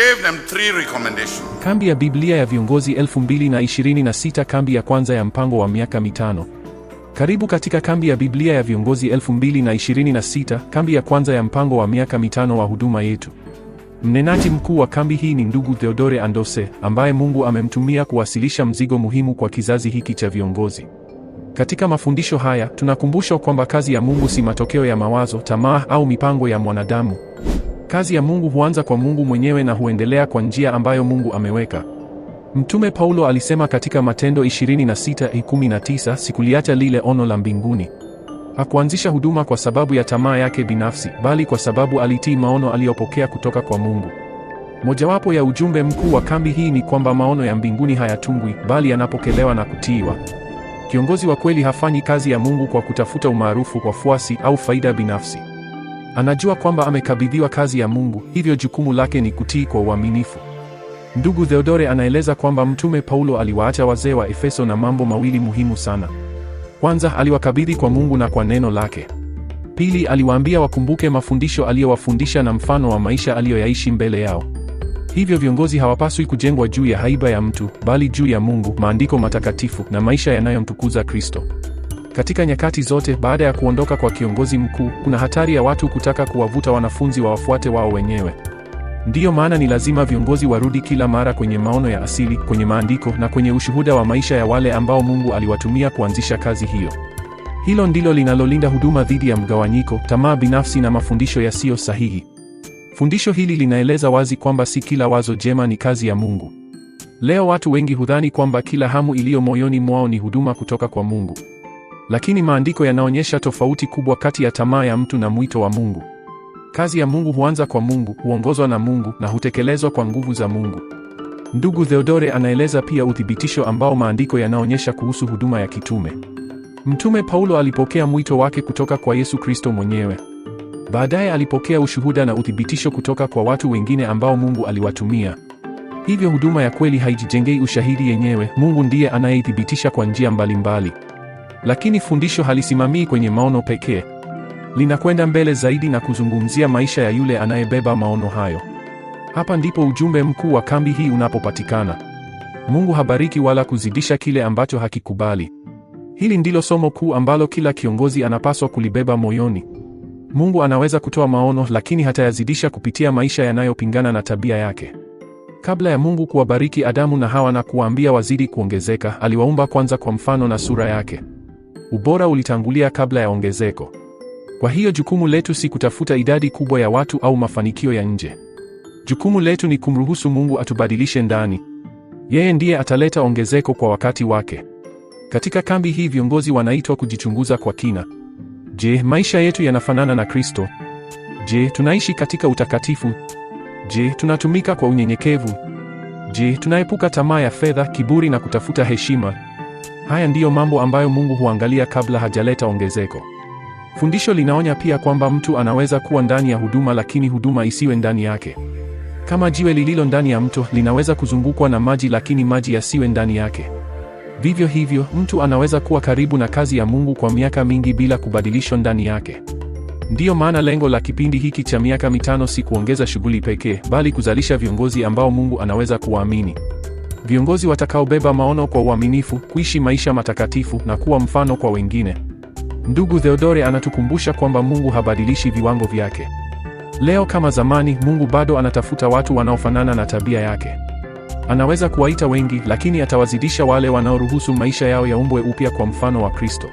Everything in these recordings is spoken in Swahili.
gave them 3 recommendations. Kambi ya Biblia ya viongozi 2026, kambi ya kwanza ya mpango wa miaka mitano. Karibu katika kambi ya Biblia ya viongozi 2026, kambi ya kwanza ya mpango wa miaka mitano wa huduma yetu. Mnenaji mkuu wa kambi hii ni ndugu Theodore Andose, ambaye Mungu amemtumia kuwasilisha mzigo muhimu kwa kizazi hiki cha viongozi. Katika mafundisho haya, tunakumbushwa kwamba kazi ya Mungu si matokeo ya mawazo, tamaa au mipango ya mwanadamu. Kazi ya Mungu huanza kwa Mungu mwenyewe na huendelea kwa njia ambayo Mungu ameweka. Mtume Paulo alisema katika Matendo 26:19, sikuliacha lile ono la mbinguni. Hakuanzisha huduma kwa sababu ya tamaa yake binafsi, bali kwa sababu alitii maono aliyopokea kutoka kwa Mungu. Mojawapo ya ujumbe mkuu wa kambi hii ni kwamba maono ya mbinguni hayatungwi, bali yanapokelewa na kutiiwa. Kiongozi wa kweli hafanyi kazi ya Mungu kwa kutafuta umaarufu, wafuasi au faida binafsi. Anajua kwamba amekabidhiwa kazi ya Mungu, hivyo jukumu lake ni kutii kwa uaminifu. Ndugu Theodore anaeleza kwamba Mtume Paulo aliwaacha wazee wa Efeso na mambo mawili muhimu sana. Kwanza, aliwakabidhi kwa Mungu na kwa neno lake. Pili, aliwaambia wakumbuke mafundisho aliyowafundisha na mfano wa maisha aliyoyaishi mbele yao. Hivyo viongozi hawapaswi kujengwa juu ya haiba ya mtu, bali juu ya Mungu, maandiko matakatifu na maisha yanayomtukuza Kristo. Katika nyakati zote, baada ya kuondoka kwa kiongozi mkuu, kuna hatari ya watu kutaka kuwavuta wanafunzi wawafuate wao wenyewe. Ndiyo maana ni lazima viongozi warudi kila mara kwenye maono ya asili, kwenye maandiko na kwenye ushuhuda wa maisha ya wale ambao Mungu aliwatumia kuanzisha kazi hiyo. Hilo ndilo linalolinda huduma dhidi ya mgawanyiko, tamaa binafsi na mafundisho yasiyo sahihi. Fundisho hili linaeleza wazi kwamba si kila wazo jema ni kazi ya Mungu. Leo watu wengi hudhani kwamba kila hamu iliyo moyoni mwao ni huduma kutoka kwa Mungu. Lakini maandiko yanaonyesha tofauti kubwa kati ya tamaa ya mtu na mwito wa Mungu. Kazi ya Mungu huanza kwa Mungu, huongozwa na Mungu na hutekelezwa kwa nguvu za Mungu. Ndugu Theodore anaeleza pia uthibitisho ambao maandiko yanaonyesha kuhusu huduma ya kitume. Mtume Paulo alipokea mwito wake kutoka kwa Yesu Kristo mwenyewe. Baadaye alipokea ushuhuda na uthibitisho kutoka kwa watu wengine ambao Mungu aliwatumia. Hivyo huduma ya kweli haijijengei ushahidi yenyewe, Mungu ndiye anayeithibitisha kwa njia mbalimbali. Lakini fundisho halisimamii kwenye maono pekee. Linakwenda mbele zaidi na kuzungumzia maisha ya yule anayebeba maono hayo. Hapa ndipo ujumbe mkuu wa kambi hii unapopatikana. Mungu habariki wala kuzidisha kile ambacho hakikubali. Hili ndilo somo kuu ambalo kila kiongozi anapaswa kulibeba moyoni. Mungu anaweza kutoa maono, lakini hatayazidisha kupitia maisha yanayopingana na tabia yake. Kabla ya Mungu kuwabariki Adamu na Hawa na kuwaambia wazidi kuongezeka, aliwaumba kwanza kwa mfano na sura yake. Ubora ulitangulia kabla ya ongezeko. Kwa hiyo jukumu letu si kutafuta idadi kubwa ya watu au mafanikio ya nje. Jukumu letu ni kumruhusu Mungu atubadilishe ndani. Yeye ndiye ataleta ongezeko kwa wakati wake. Katika kambi hii viongozi wanaitwa kujichunguza kwa kina. Je, maisha yetu yanafanana na Kristo? Je, tunaishi katika utakatifu? Je, tunatumika kwa unyenyekevu? Je, tunaepuka tamaa ya fedha, kiburi na kutafuta heshima? Haya ndiyo mambo ambayo Mungu huangalia kabla hajaleta ongezeko. Fundisho linaonya pia kwamba mtu anaweza kuwa ndani ya huduma lakini huduma isiwe ndani yake. Kama jiwe lililo ndani ya mto linaweza kuzungukwa na maji lakini maji yasiwe ndani yake. Vivyo hivyo, mtu anaweza kuwa karibu na kazi ya Mungu kwa miaka mingi bila kubadilishwa ndani yake. Ndiyo maana lengo la kipindi hiki cha miaka mitano si kuongeza shughuli pekee, bali kuzalisha viongozi ambao Mungu anaweza kuwaamini. Viongozi watakaobeba maono kwa uaminifu, kuishi maisha matakatifu na kuwa mfano kwa wengine. Ndugu Theodore anatukumbusha kwamba Mungu habadilishi viwango vyake. Leo kama zamani, Mungu bado anatafuta watu wanaofanana na tabia yake. Anaweza kuwaita wengi, lakini atawazidisha wale wanaoruhusu maisha yao yaumbwe upya kwa mfano wa Kristo.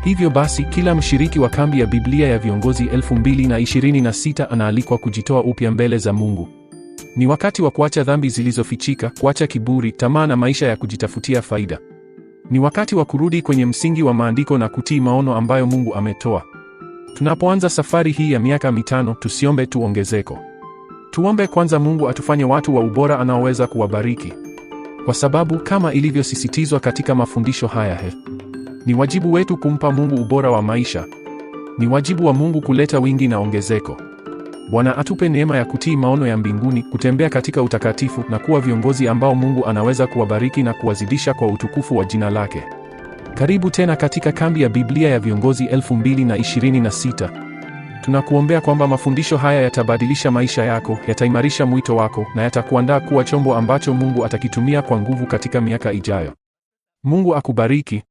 Hivyo basi, kila mshiriki wa kambi ya Biblia ya viongozi 2026 anaalikwa kujitoa upya mbele za Mungu. Ni wakati wa kuacha dhambi zilizofichika, kuacha kiburi, tamaa na maisha ya kujitafutia faida. Ni wakati wa kurudi kwenye msingi wa maandiko na kutii maono ambayo Mungu ametoa. Tunapoanza safari hii ya miaka mitano, tusiombe tu ongezeko. Tuombe kwanza Mungu atufanye watu wa ubora anaoweza kuwabariki. Kwa sababu kama ilivyosisitizwa katika mafundisho haya, ni wajibu wetu kumpa Mungu ubora wa maisha. Ni wajibu wa Mungu kuleta wingi na ongezeko. Bwana atupe neema ya kutii maono ya mbinguni, kutembea katika utakatifu na kuwa viongozi ambao Mungu anaweza kuwabariki na kuwazidisha kwa utukufu wa jina lake. Karibu tena katika kambi ya Biblia ya viongozi 2026. Tunakuombea kwamba mafundisho haya yatabadilisha maisha yako, yataimarisha mwito wako na yatakuandaa kuwa chombo ambacho Mungu atakitumia kwa nguvu katika miaka ijayo. Mungu akubariki.